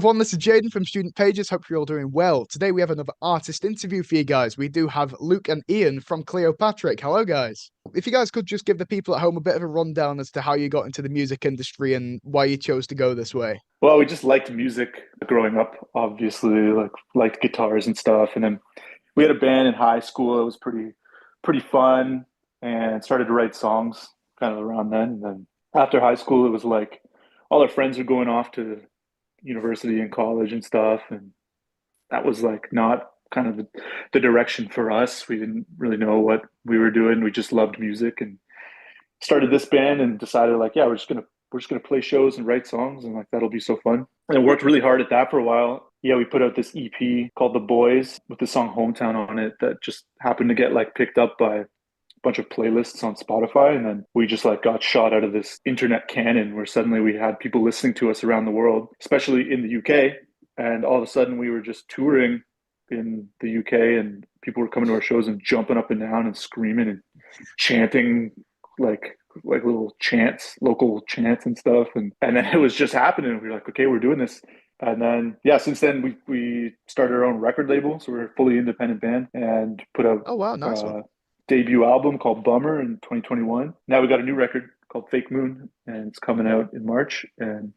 everyone, this is Jaden from Student Pages. Hope you're all doing well. Today we have another artist interview for you guys. We do have Luke and Ian from Cleopatrick. Hello, guys. If you guys could just give the people at home a bit of a rundown as to how you got into the music industry and why you chose to go this way. Well, we just liked music growing up, obviously, like liked guitars and stuff. And then we had a band in high school. It was pretty fun and started to write songs kind of around then. And then after high school, it was like all our friends were going off to university and college and stuff. And that was like not kind of the direction for us. We didn't really know what we were doing. We just loved music and started this band and decided like, yeah, we're just gonna play shows and write songs and like that'll be so fun. And I worked really hard at that for a while. Yeah, we put out this EP called The Boys with the song Hometown on it that just happened to get like picked up by a bunch of playlists on Spotify. And then we just like got shot out of this internet cannon where suddenly we had people listening to us around the world, especially in the UK. And all of a sudden we were just touring in the UK and people were coming to our shows and jumping up and down and screaming and chanting like little chants, local chants and stuff. And then it was just happening. We were like, okay, we're doing this. And then yeah, since then we started our own record label. So we're a fully independent band and put out Oh, wow, nice one. a debut album called Bummer in 2021. Now we got a new record called Fake Moon and it's coming out in March. And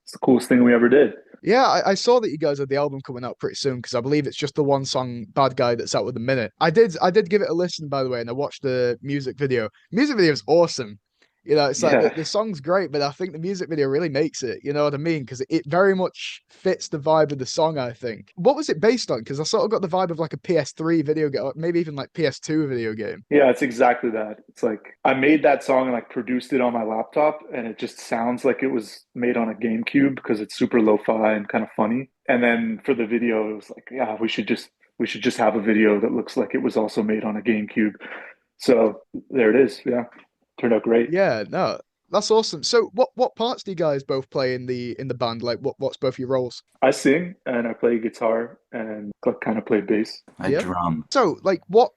it's the coolest thing we ever did. Yeah, I saw that you guys had the album coming out pretty soon because I believe it's just the one song "Bad Guy" that's out with the minute. I did give it a listen, by the way, and I watched the music video. Music video is awesome. It's like the, Yeah. the song's great, but I think the music video really makes it. You know what I mean? Because it very much fits the vibe of the song, I think. What was it based on? Because I sort of got the vibe of like a PS3 video game, or maybe even like PS2 video game. Yeah, it's exactly that. It's like I made that song and like produced it on my laptop, and it just sounds like it was made on a GameCube because it's super lo-fi and kind of funny. And then for the video, it was like, yeah, we should just have a video that looks like it was also made on a GameCube. So there it is. Yeah, turned out great. Yeah, no, that's awesome. So, what parts do you guys both play in the band? Like, what's both your roles? I sing and I play guitar and kind of play bass. I Yeah. drum. So, like, what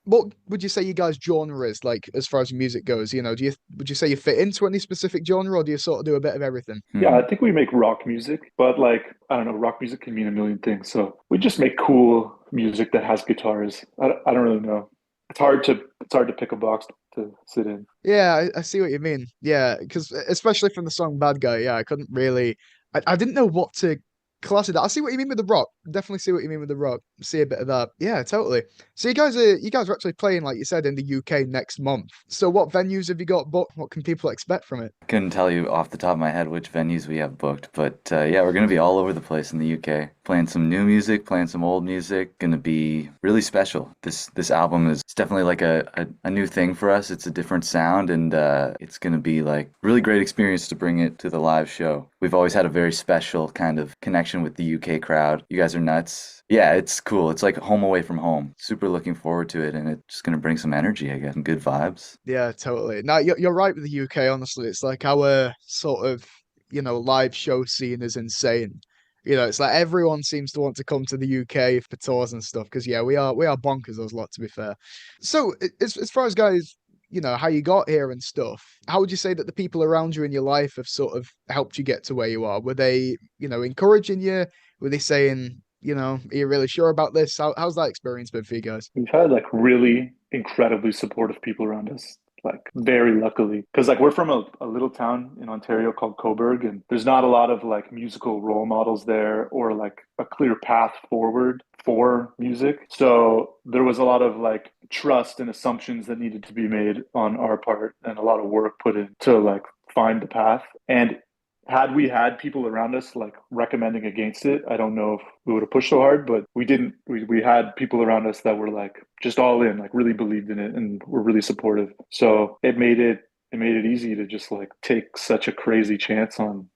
would you say you guys' genre is like as far as music goes? Would you say you fit into any specific genre, or do you sort of do a bit of everything? Yeah, Hmm. I think we make rock music, but like I don't know, rock music can mean a million things. So we just make cool music that has guitars. I don't really know. It's hard to pick a box to sit in. Yeah, I see what you mean. Yeah, because especially from the song "Bad Guy," yeah, I couldn't really, I didn't know what to class it. I see what you mean with the rock. Definitely see what you mean with the rock. See a bit of that. Yeah, totally. So you guys are actually playing, like you said, in the UK next month. So what venues have you got booked? What can people expect from it? Couldn't tell you off the top of my head which venues we have booked, but yeah, we're gonna be all over the place in the UK, playing some new music, playing some old music. Gonna be really special. This album is it's definitely like a new thing for us. It's a different sound, and it's gonna be like really great experience to bring it to the live show. We've always had a very special kind of connection with the UK crowd. You guys are nuts. Yeah, it's cool. It's like home away from home. Super looking forward to it, and it's just gonna bring some energy, I guess, and good vibes. Yeah, totally. No, you're right with the UK, honestly. It's like our sort of, live show scene is insane. It's like everyone seems to want to come to the UK for tours and stuff because yeah, we are bonkers those lot to be fair. So as far as guys, how you got here and stuff, how would you say that the people around you in your life have sort of helped you get to where you are? Were they, encouraging you? Were they saying, are you really sure about this? How's that experience been for you guys? We've had like really incredibly supportive people around us, like very luckily. Because like we're from a little town in Ontario called Coburg, and there's not a lot of like musical role models there or like a clear path forward for music. So there was a lot of like trust and assumptions that needed to be made on our part and a lot of work put in to like find the path. And had we had people around us like recommending against it, I don't know if we would have pushed so hard, but we didn't. We had people around us that were like just all in, like really believed in it and were really supportive. So it made it easy to just like take such a crazy chance on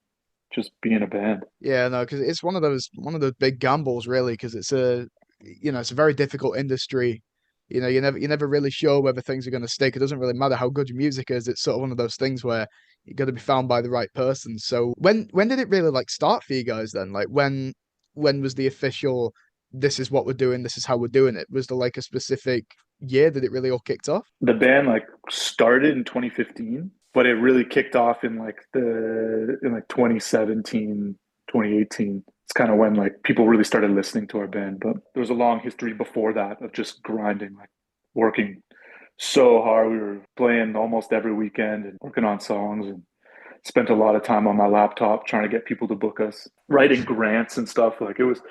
just being a band. Yeah, no, because it's one of those big gambles, really, because it's a very difficult industry. You're never really sure whether things are going to stick. It doesn't really matter how good your music is. It's sort of one of those things where you got to be found by the right person. So when did it really like start for you guys then? Like when was the official? This is what we're doing. This is how we're doing it. Was there like a specific year that it really all kicked off? The band like started in 2015, but it really kicked off in like 2017, 2018. it's kind of when like people really started listening to our band. But there was a long history before that of just grinding, like working so hard. We were playing almost every weekend and working on songs, and spent a lot of time on my laptop trying to get people to book us, writing grants and stuff. Like it was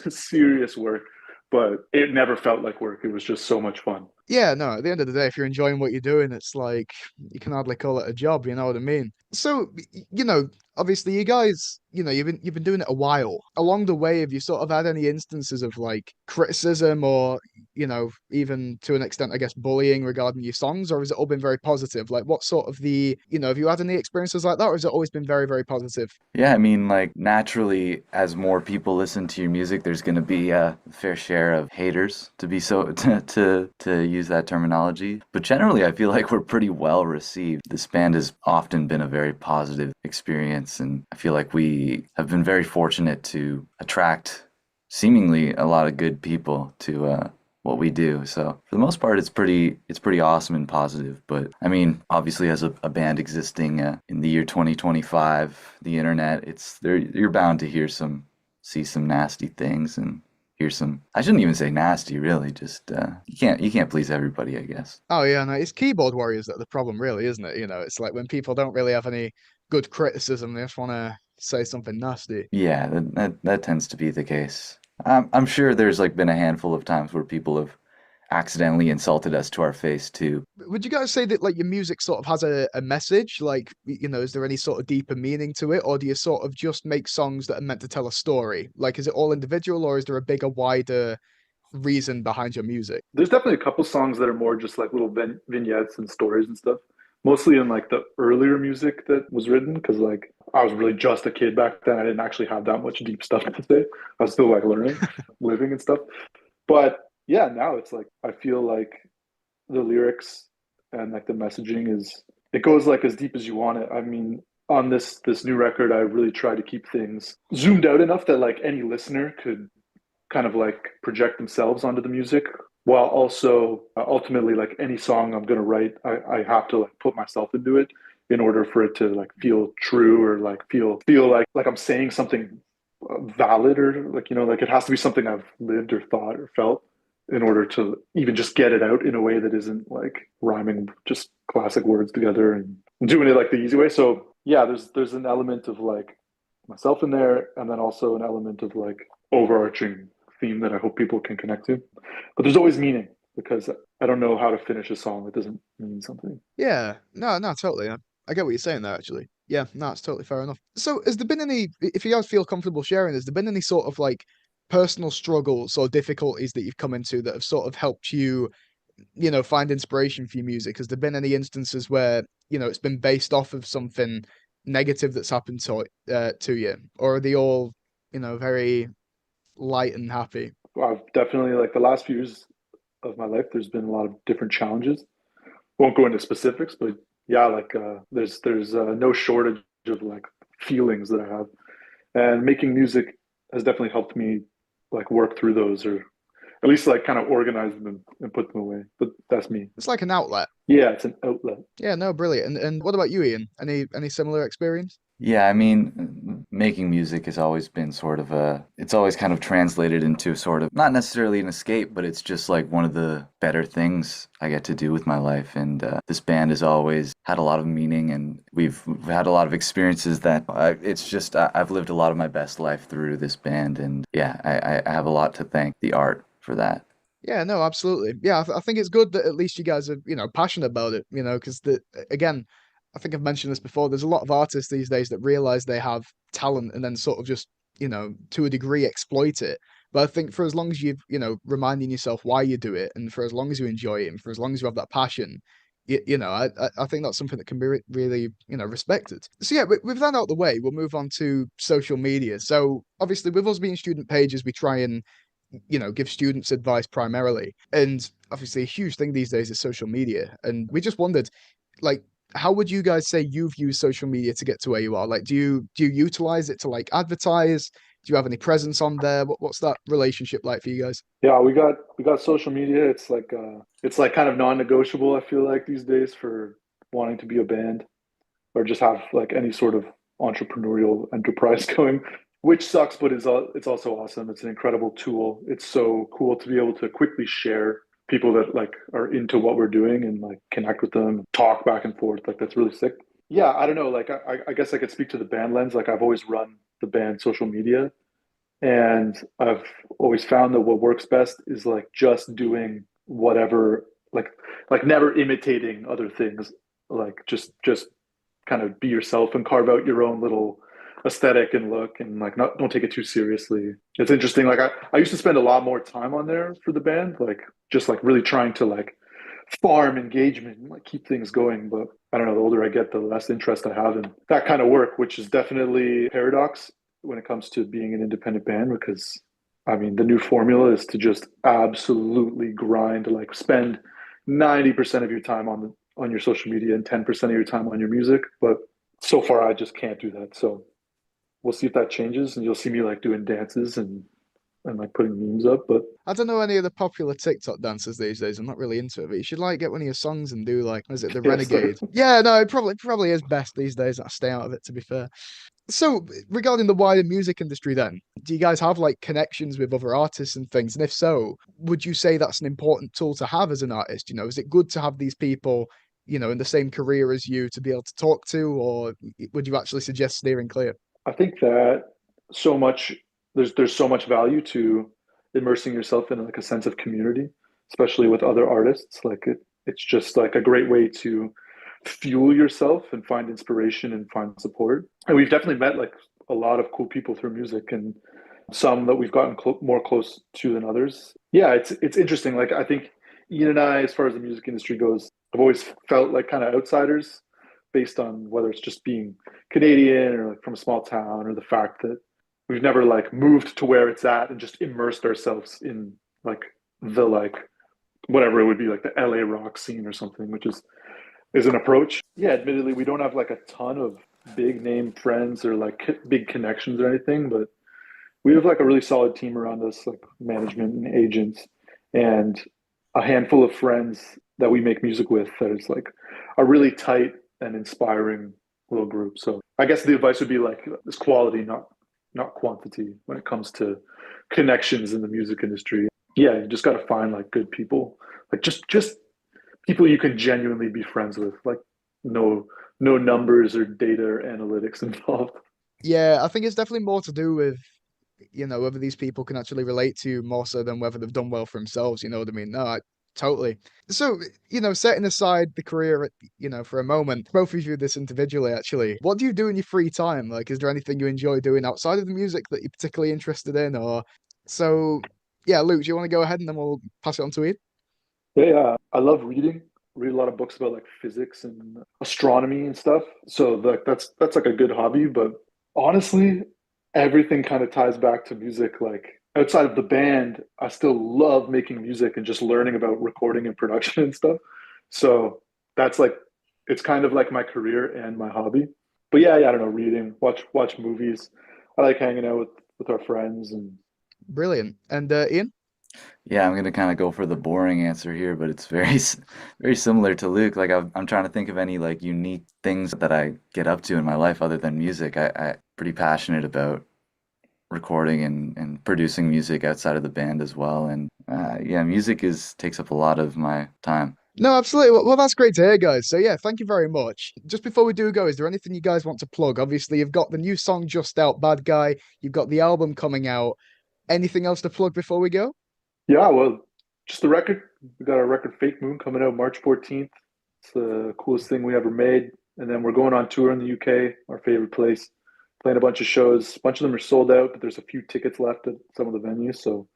serious work, but it never felt like work. It was just so much fun. Yeah, no, at the end of the day, if you're enjoying what you're doing, it's like you can hardly call it a job, you know what I mean? So, obviously you guys, you've been doing it a while. Along the way, have you sort of had any instances of like criticism or, even to an extent, I guess, bullying regarding your songs, or has it all been very positive? Like what sort of have you had any experiences like that, or has it always been very, very positive? Yeah, I mean, like naturally, as more people listen to your music, there's going to be a fair share of haters, to be so to use that terminology. But generally, I feel like we're pretty well received. This band has often been a very positive experience, and I feel like we have been very fortunate to attract seemingly a lot of good people to what we do. So for the most part, it's pretty awesome and positive. But I mean, obviously, as a band existing in the year 2025, the internet, it's there. You're bound to see some nasty things and hear some. I shouldn't even say nasty, really. Just you can't please everybody, I guess. Oh yeah, no, it's keyboard warriors that are the problem, really, isn't it? It's like when people don't really have any good criticism, they just want to say something nasty. Yeah, that tends to be the case. I'm sure there's like been a handful of times where people have accidentally insulted us to our face too. Would you guys say that like your music sort of has a message? Like, is there any sort of deeper meaning to it, or do you sort of just make songs that are meant to tell a story? Like, is it all individual, or is there a bigger, wider reason behind your music? There's definitely a couple songs that are more just like little vignettes and stories and stuff. Mostly in like the earlier music that was written, because like I was really just a kid back then. I didn't actually have that much deep stuff to say. I was still like learning, living and stuff. But yeah, now it's like I feel like the lyrics and like the messaging is it goes like as deep as you want it. I mean, on this new record, I really try to keep things zoomed out enough that like any listener could kind of like project themselves onto the music, while also ultimately like any song I'm gonna write, I have to like put myself into it in order for it to like feel true, or like feel like I'm saying something valid, or like like it has to be something I've lived or thought or felt in order to even just get it out in a way that isn't like rhyming just classic words together and doing it like the easy way. So yeah, there's an element of like myself in there, and then also an element of like overarching theme that I hope people can connect to. But there's always meaning, because I don't know how to finish a song that doesn't mean something. Yeah, no, no, totally. I get what you're saying there, actually. Yeah, no, it's totally fair enough. So, has there been any, if you guys feel comfortable sharing, has there been any sort of like personal struggles or difficulties that you've come into that have sort of helped you, find inspiration for your music? Has there been any instances where, it's been based off of something negative that's happened to you? Or are they all, very light and happy? I've definitely like the last few years of my life, there's been a lot of different challenges. Won't go into specifics, but yeah, like there's no shortage of like feelings that I have, and making music has definitely helped me like work through those, or at least like kind of organize them and put them away. But that's me. It's like an outlet. Yeah, it's an outlet. Yeah, no, brilliant. And what about you, Ian? Any similar experience? Yeah, I mean, making music has always been sort of it's always kind of translated into sort of, not necessarily an escape, but it's just like one of the better things I get to do with my life. And this band has always had a lot of meaning, and we've had a lot of experiences that it's just, I've lived a lot of my best life through this band. And yeah, I have a lot to thank the art for that. Yeah, no, absolutely. Yeah, I think it's good that at least you guys are, passionate about it, because again, I think I've mentioned this before. There's a lot of artists these days that realize they have talent and then sort of just, to a degree exploit it. But I think for as long as you've, reminding yourself why you do it, and for as long as you enjoy it, and for as long as you have that passion, I think that's something that can be really, respected. So yeah, with that out of the way, we'll move on to social media. So obviously, with us being student pages, we try and give students advice primarily. And obviously, a huge thing these days is social media. And we just wondered, like, how would you guys say you've used social media to get to where you are? Like, do you utilize it to like advertise? Do you have any presence on there? What's that relationship like for you guys? Yeah, we got social media. It's like kind of non-negotiable, I feel like these days, for wanting to be a band or just have like any sort of entrepreneurial enterprise going. which sucks, but it's also awesome. It's an incredible tool. It's so cool to be able to quickly share people that like are into what we're doing and like connect with them, talk back and forth. Like that's really sick. Yeah, I don't know. Like I guess I could speak to the band lens. Like I've always run the band social media, and I've always found that what works best is like just doing whatever, like never imitating other things. Like just kind of be yourself and carve out your own little aesthetic and look, and like not don't take it too seriously. It's interesting. Like I used to spend a lot more time on there for the band, like just like really trying to like farm engagement and like keep things going. But I don't know, the older I get, the less interest I have in that kind of work, which is definitely a paradox when it comes to being an independent band, because I mean the new formula is to just absolutely grind, like spend 90% of your time on your social media and 10% of your time on your music. But so far I just can't do that. So we'll see if that changes, and you'll see me like doing dances and like putting memes up. But I don't know any of the popular TikTok dancers these days. I'm not really into it, but you should like get one of your songs and do like, what is it, the yeah, start. Renegade? Yeah, no, it probably is best these days. I stay out of it, to be fair. So, regarding the wider music industry, then, do you guys have like connections with other artists and things? And if so, would you say that's an important tool to have as an artist? You know, is it good to have these people, you know, in the same career as you to be able to talk to, or would you actually suggest steering clear? I think that so much there's so much value to immersing yourself in like a sense of community, especially with other artists. Like it's just like a great way to fuel yourself and find inspiration and find support. And we've definitely met like a lot of cool people through music, and some that we've gotten more close to than others. Yeah, it's interesting. Like I think Ian and I, as far as the music industry goes, have always felt like kind of outsiders based on whether it's just being Canadian or like from a small town, or the fact that we've never like moved to where it's at and just immersed ourselves in like the like whatever it would be, like the LA rock scene or something, which is an approach. Yeah, admittedly, we don't have like a ton of big name friends or like big connections or anything, but we have like a really solid team around us, like management and agents, and a handful of friends that we make music with that is like a really tight and inspiring little group. So I guess the advice would be like this quality, not quantity, when it comes to connections in the music industry. Yeah, you just got to find like good people, like just people you can genuinely be friends with, like no numbers or data or analytics involved. Yeah, I think it's definitely more to do with, you know, whether these people can actually relate to you more so than whether they've done well for themselves. You know what I mean? No, totally. So, you know, setting aside the career, you know, for a moment, both of you do this individually, actually. What do you do in your free time? Like, is there anything you enjoy doing outside of the music that you're particularly interested in? Or so, yeah, Luke, do you want to go ahead and then we'll pass it on to Ian? Yeah, I love reading. Read a lot of books about like physics and astronomy and stuff. So like that's like a good hobby. But honestly, everything kind of ties back to music. Like outside of the band, I still love making music and just learning about recording and production and stuff. So that's like it's kind of like my career and my hobby. But yeah, I don't know, reading, watch movies. I like hanging out with our friends and Brilliant. And Ian? Yeah, I'm gonna kind of go for the boring answer here, but it's very similar to Luke. Like I'm trying to think of any like unique things that I get up to in my life other than music. I'm pretty passionate about recording and producing music outside of the band as well. And yeah, music is takes up a lot of my time. No, absolutely. Well, that's great to hear, guys. So, yeah, thank you very much. Just before we do go, is there anything you guys want to plug? Obviously, you've got the new song just out, Bad Guy. You've got the album coming out. Anything else to plug before we go? yeah, well, just the record. We got our record Fake Moon coming out March 14th. It's the coolest thing we ever made. And then we're going on tour in the UK, our favorite place, playing a bunch of shows. A bunch of them are sold out, but there's a few tickets left at some of the venues. So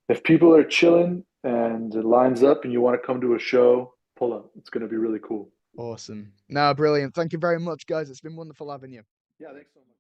if people are chilling and it lines up and you want to come to a show, pull up. It's going to be really cool. Awesome. No, brilliant. Thank you very much, guys. It's been wonderful having you. Yeah, thanks so much.